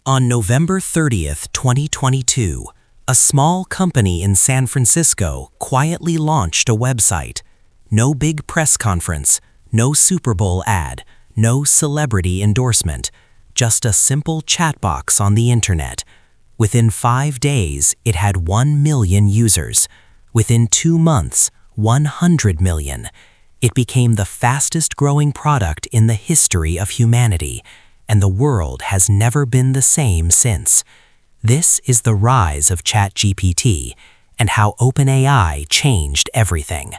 On November 30th, 2022, a small company in San Francisco quietly launched a website. No big press conference, no Super Bowl ad, no celebrity endorsement, just a simple chat box on the internet. Within 5 days, it had 1 million users. Within 2 months, 100 million. It became the fastest growing product in the history of humanity, and the world has never been the same since. This is the rise of ChatGPT and how OpenAI changed everything.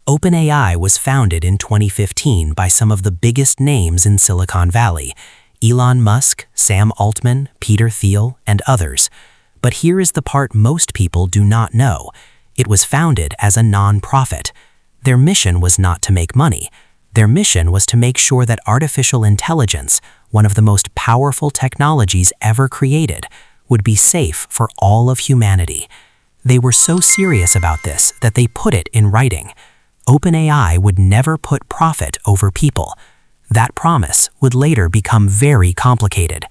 OpenAI was founded in 2015 by some of the biggest names in Silicon Valley: Elon Musk, Sam Altman, Peter Thiel, and others. But here is the part most people do not know. It was founded as a non-profit. Their mission was not to make money. Their mission was to make sure that artificial intelligence, one of the most powerful technologies ever created, would be safe for all of humanity. They were so serious about this that they put it in writing. OpenAI would never put profit over people. That promise would later become very complicated.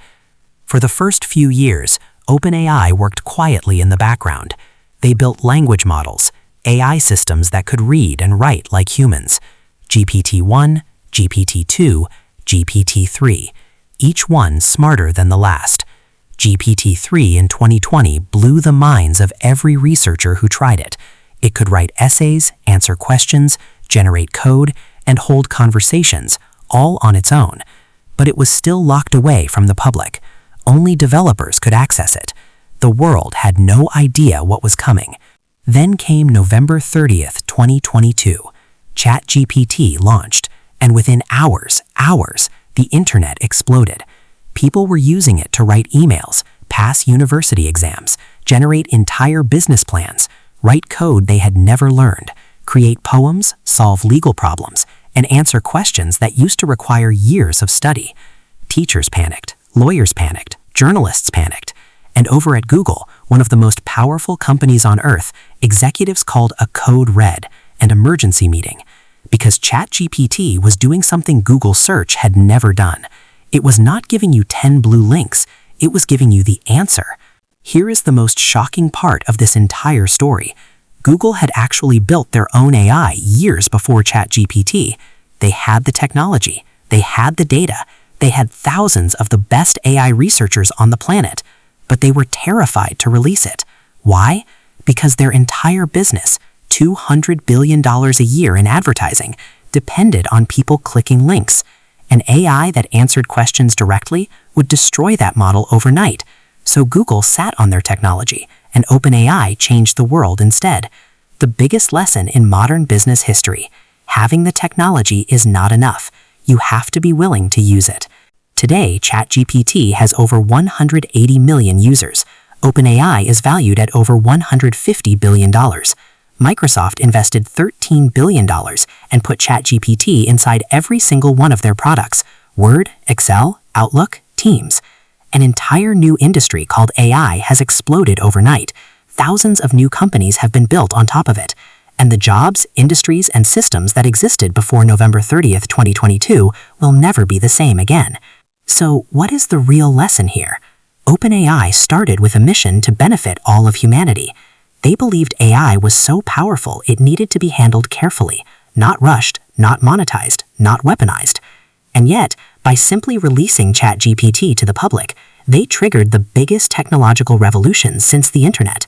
For the first few years, OpenAI worked quietly in the background. They built language models, AI systems that could read and write like humans. GPT-1, GPT-2, GPT-3, each one smarter than the last. GPT-3 in 2020 blew the minds of every researcher who tried it. It could write essays, answer questions, generate code, and hold conversations, all on its own. But it was still locked away from the public. Only developers could access it. The world had no idea what was coming. Then came November 30th, 2022. ChatGPT launched, and within hours, the internet exploded. People were using it to write emails, pass university exams, generate entire business plans, write code they had never learned, create poems, solve legal problems, and answer questions that used to require years of study. Teachers panicked, lawyers panicked, journalists panicked. And over at Google, one of the most powerful companies on earth, executives called a code red, an emergency meeting, because ChatGPT was doing something Google Search had never done. It was not giving you 10 blue links, it was giving you the answer. Here is the most shocking part of this entire story. Google had actually built their own AI years before ChatGPT. They had the technology, they had the data, they had thousands of the best AI researchers on the planet, but they were terrified to release it. Why? Because their entire business, $200 billion a year in advertising, depended on people clicking links. An AI that answered questions directly would destroy that model overnight. So Google sat on their technology, and OpenAI changed the world instead. The biggest lesson in modern business history: having the technology is not enough. You have to be willing to use it. Today, ChatGPT has over 180 million users. OpenAI is valued at over $150 billion. Microsoft invested $13 billion and put ChatGPT inside every single one of their products: Word, Excel, Outlook, Teams. An entire new industry called AI has exploded overnight. Thousands of new companies have been built on top of it. And the jobs, industries, and systems that existed before November 30th, 2022 will never be the same again. So what is the real lesson here? OpenAI started with a mission to benefit all of humanity. They believed AI was so powerful it needed to be handled carefully, not rushed, not monetized, not weaponized. And yet, by simply releasing ChatGPT to the public, they triggered the biggest technological revolution since the internet.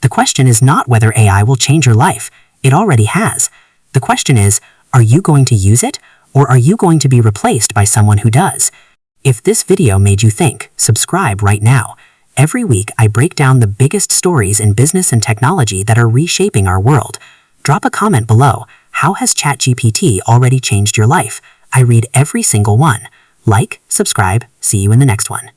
The question is not whether AI will change your life. It already has. The question is, are you going to use it, or are you going to be replaced by someone who does? If this video made you think, subscribe right now. Every week, I break down the biggest stories in business and technology that are reshaping our world. Drop a comment below. How has ChatGPT already changed your life? I read every single one. Like, subscribe, see you in the next one.